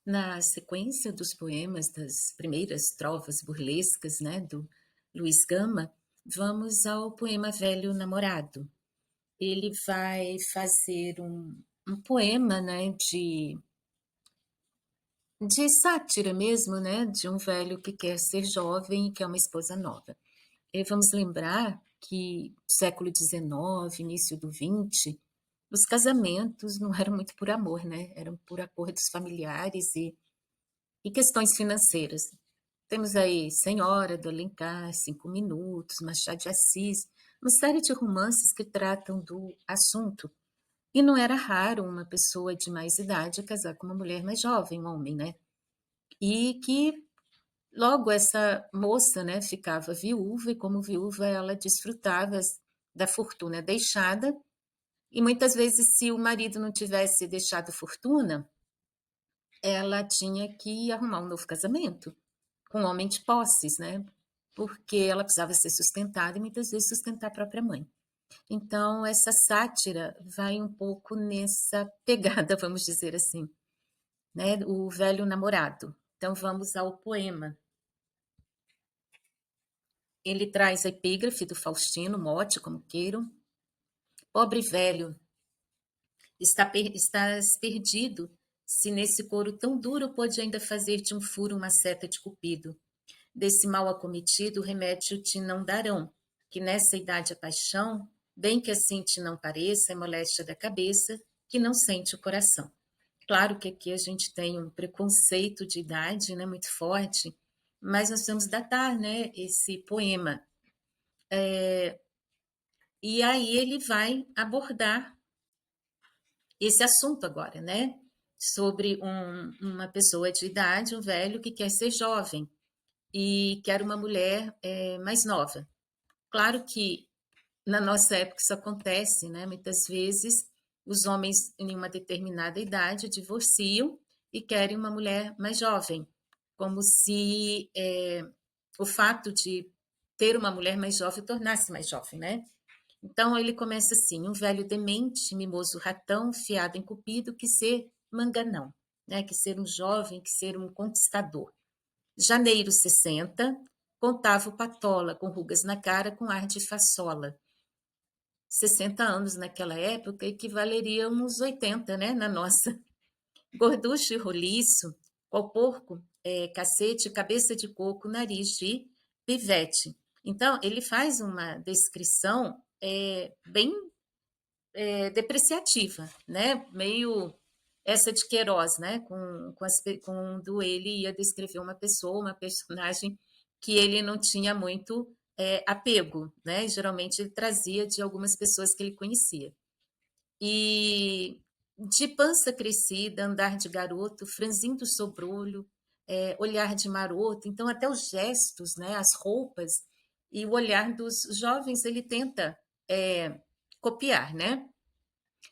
Na sequência dos poemas das primeiras trovas burlescas, né, do Luiz Gama, vamos ao poema Velho Namorado. Ele vai fazer um poema, né, de sátira mesmo, né, de um velho que quer ser jovem e quer uma esposa nova. E vamos lembrar que século XIX, início do XX, os casamentos não eram muito por amor, né? Eram por acordos familiares e questões financeiras. Temos aí Senhora do Alencar, Cinco Minutos, Machado de Assis, uma série de romances que tratam do assunto. E não era raro uma pessoa de mais idade casar com uma mulher mais jovem, um homem, né? E que logo essa moça, né, ficava viúva e como viúva ela desfrutava da fortuna deixada e muitas vezes se o marido não tivesse deixado fortuna, ela tinha que arrumar um novo casamento com um homem de posses, né? Porque ela precisava ser sustentada e muitas vezes sustentar a própria mãe. Então, essa sátira vai um pouco nessa pegada, vamos dizer assim, né? O velho namorado. Então, vamos ao poema. Ele traz a epígrafe do Faustino, mote, como queiram. Pobre velho, estás perdido, se nesse couro tão duro pode ainda fazer-te um furo uma seta de cupido. Desse mal acometido, remédio te não darão, que nessa idade a paixão, bem que assim te não pareça, é moléstia da cabeça, que não sente o coração. Claro que aqui a gente tem um preconceito de idade, né, muito forte, mas nós vamos datar, né, esse poema. E aí ele vai abordar esse assunto agora, né, sobre uma pessoa de idade, um velho que quer ser jovem e quer uma mulher mais nova. Claro que na nossa época isso acontece, né? Muitas vezes os homens em uma determinada idade divorciam e querem uma mulher mais jovem, como se o fato de ter uma mulher mais jovem tornasse mais jovem, né? Então ele começa assim: um velho demente, mimoso ratão, fiado em cupido, que ser manganão, né? Que ser um jovem, que ser um conquistador. Janeiro 60, contava o Patola, com rugas na cara, com ar de façola. 60 anos naquela época equivaleria a uns 80, né, na nossa. Gorducho e roliço, qual porco, cacete, cabeça de coco, nariz de pivete. Então, ele faz uma descrição bem depreciativa, né? Meio essa de Queiroz, né? Quando ele ia descrever uma pessoa, uma personagem que ele não tinha muito apego, né? Geralmente ele trazia de algumas pessoas que ele conhecia. E de pança crescida, andar de garoto, franzindo o sobrolho, olhar de maroto, então até os gestos, né? As roupas e o olhar dos jovens ele tenta copiar, né?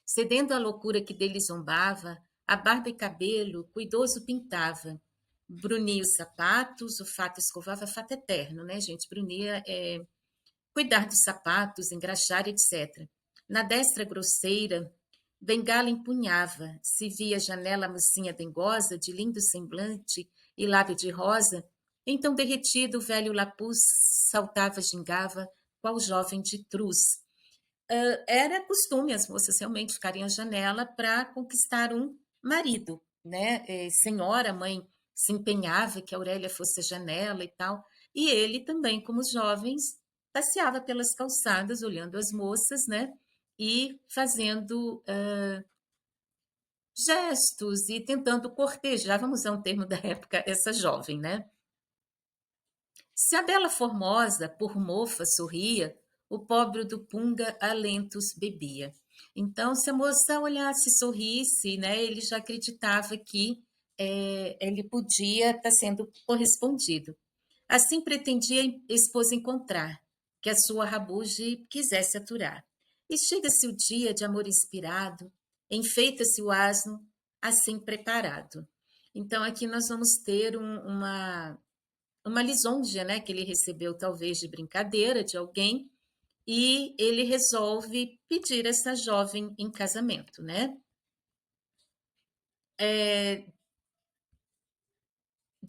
Cedendo à loucura que dele zombava, a barba e cabelo cuidoso pintava. Brunia os sapatos, o fato escovava, fato eterno, né, gente? Brunia cuidar dos sapatos, engraxar, etc. Na destra grosseira, bengala empunhava, se via a janela a mocinha dengosa, de lindo semblante e lábio de rosa, então derretido o velho lapuz saltava, gingava, qual jovem de truz. Era costume as moças realmente ficarem à janela para conquistar um marido, né? Senhora, mãe se empenhava que a Aurélia fosse à janela e tal. E ele também, como os jovens, passeava pelas calçadas olhando as moças, né? E fazendo gestos e tentando cortejar, vamos usar um termo da época, essa jovem, né? Se a bela formosa, por mofa, sorria, o pobre do punga alentos bebia. Então, se a moça olhasse e sorrisse, né, ele já acreditava que ele podia estar sendo correspondido. Assim pretendia a esposa encontrar, que a sua rabuge quisesse aturar. E chega-se o dia de amor inspirado, enfeita-se o asno, assim preparado. Então, aqui nós vamos ter uma lisonja, né, que ele recebeu talvez de brincadeira de alguém, e ele resolve pedir essa jovem em casamento, né?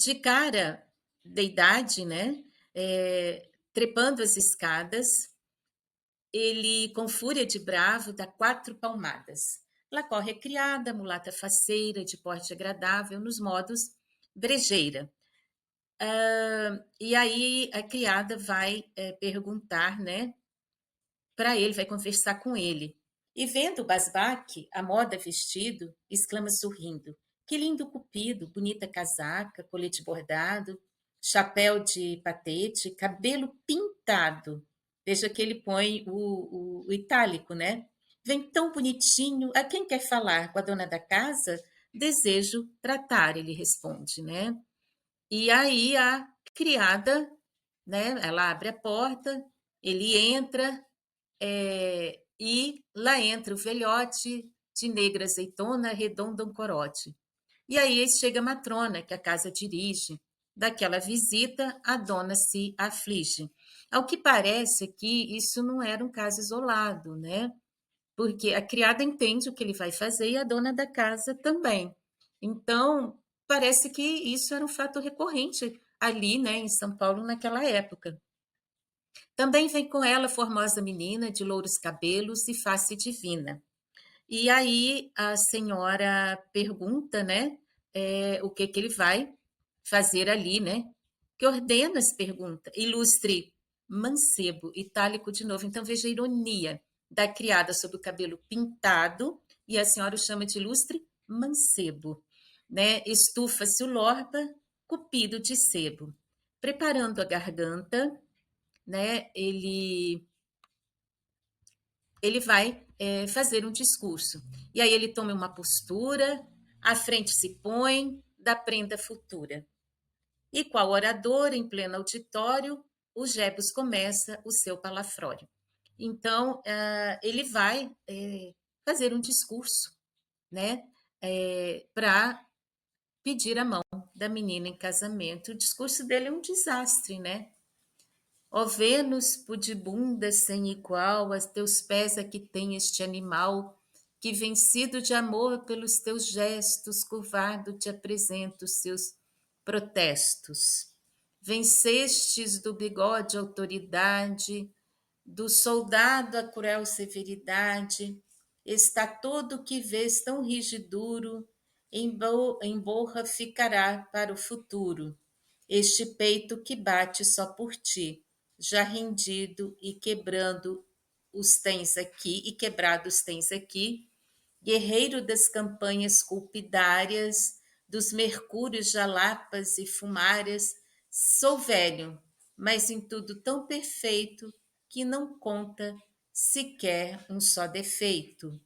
de cara da idade, né? Trepando as escadas, ele, com fúria de bravo, dá 4 palmadas. Lá corre a criada, mulata faceira, de porte agradável, nos modos brejeira. E aí a criada vai perguntar, né, para ele, vai conversar com ele. E vendo o basbaque, a moda vestido, exclama sorrindo: que lindo cupido, bonita casaca, colete bordado, chapéu de patete, cabelo pintado. Veja que ele põe o itálico, né? Vem tão bonitinho. A quem quer falar? Com a dona da casa? Desejo tratar, ele responde, né? E aí a criada, né? Ela abre a porta, ele entra, e lá entra o velhote de negra azeitona, arredonda um corote. E aí chega a matrona, que a casa dirige. Daquela visita, a dona se aflige. Ao que parece que isso não era um caso isolado, né? Porque a criada entende o que ele vai fazer e a dona da casa também. Então, parece que isso era um fato recorrente ali, né, em São Paulo, naquela época. Também vem com ela formosa menina de louros cabelos e face divina. E aí a senhora pergunta, né, o que que ele vai fazer ali, né? Que ordenas? Pergunta. Ilustre mancebo, itálico de novo. Então veja a ironia da criada sobre o cabelo pintado e a senhora o chama de ilustre mancebo, né? Estufa-se o lorba, cupido de sebo. Preparando a garganta, né? Ele vai fazer um discurso. E aí ele toma uma postura, à frente se põe, da prenda futura. E qual orador, em pleno auditório, o Jebus começa o seu palafrório. Então, ele vai fazer um discurso, né, para pedir a mão da menina em casamento. O discurso dele é um desastre, né? Ó Vênus, pudibunda sem igual, a teus pés aqui tem este animal, que vencido de amor pelos teus gestos, curvado te apresenta os seus protestos. Vencestes do bigode a autoridade, do soldado a cruel severidade, está todo que vês tão rigiduro, em borra ficará para o futuro. Este peito que bate só por ti, já rendido e quebrando os tens aqui, e quebrados tens aqui, guerreiro das campanhas culpidárias, dos mercúrios, jalapas e fumárias, sou velho, mas em tudo tão perfeito que não conta sequer um só defeito.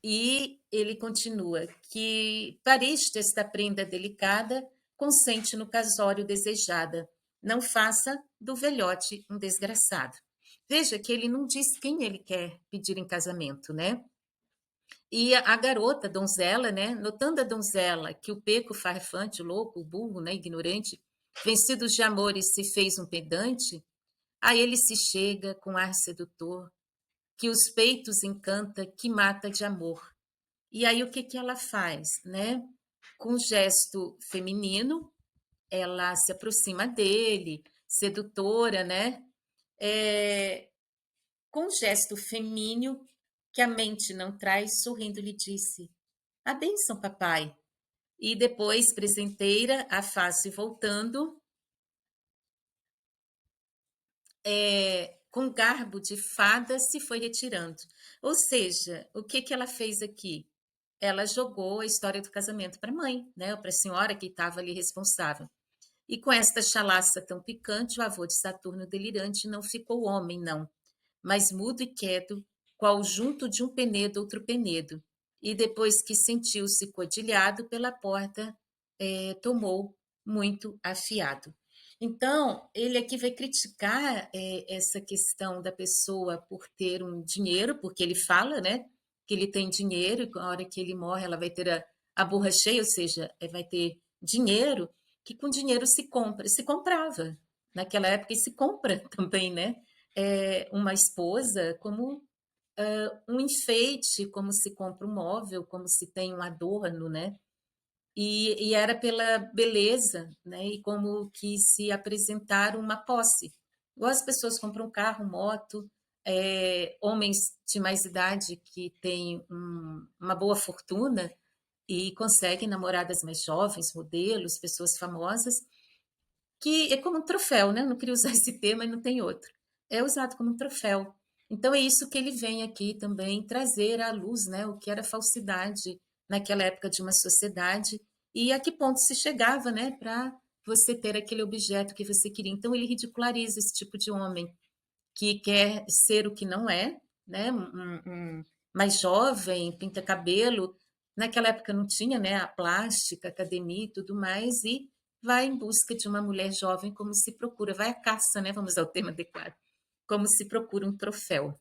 E ele continua que para isto esta prenda delicada consente no casório desejada, não faça do velhote um desgraçado. Veja que ele não diz quem ele quer pedir em casamento, né? E a garota, a donzela, né? Notando a donzela que o peco farfante, o louco, o burro, né? Ignorante, vencidos de amores, se fez um pedante, a ele se chega com ar sedutor, que os peitos encanta, que mata de amor. E aí o que que ela faz, né? Com um gesto feminino, ela se aproxima dele, sedutora, né? É, com um gesto femíneo que a mente não traz, sorrindo lhe disse: a bênção, papai. E depois, presenteira, a face voltando, com garbo de fada, se foi retirando. Ou seja, o que que ela fez aqui? Ela jogou a história do casamento para a mãe, né? Para a senhora que estava ali responsável. E com esta chalaça tão picante, o avô de Saturno delirante não ficou homem, não, mas mudo e quieto, qual junto de um penedo outro penedo. E depois que sentiu-se codilhado pela porta, tomou muito afiado. Então, ele aqui vai criticar essa questão da pessoa por ter um dinheiro, porque ele fala, né, que ele tem dinheiro e na hora que ele morre ela vai ter a borra cheia, ou seja, vai ter dinheiro, que com dinheiro se compra, se comprava. Naquela época e se compra também, né? Uma esposa como um enfeite, como se compra um móvel, como se tem um adorno, né? e era pela beleza, né? E como que se apresentar uma posse. Igual as pessoas compram carro, moto, homens de mais idade que têm uma boa fortuna e conseguem namoradas mais jovens, modelos, pessoas famosas, que é como um troféu, né? Eu não queria usar esse termo, mas não tem outro. É usado como um troféu. Então é isso que ele vem aqui também trazer à luz, né? O que era falsidade naquela época de uma sociedade e a que ponto se chegava, né? Para você ter aquele objeto que você queria. Então ele ridiculariza esse tipo de homem que quer ser o que não é, né? Mais jovem, pinta cabelo. Naquela época não tinha, né? A plástica, a academia e tudo mais, e vai em busca de uma mulher jovem como se procura, vai à caça, né? Vamos ao tema adequado, como se procura um troféu.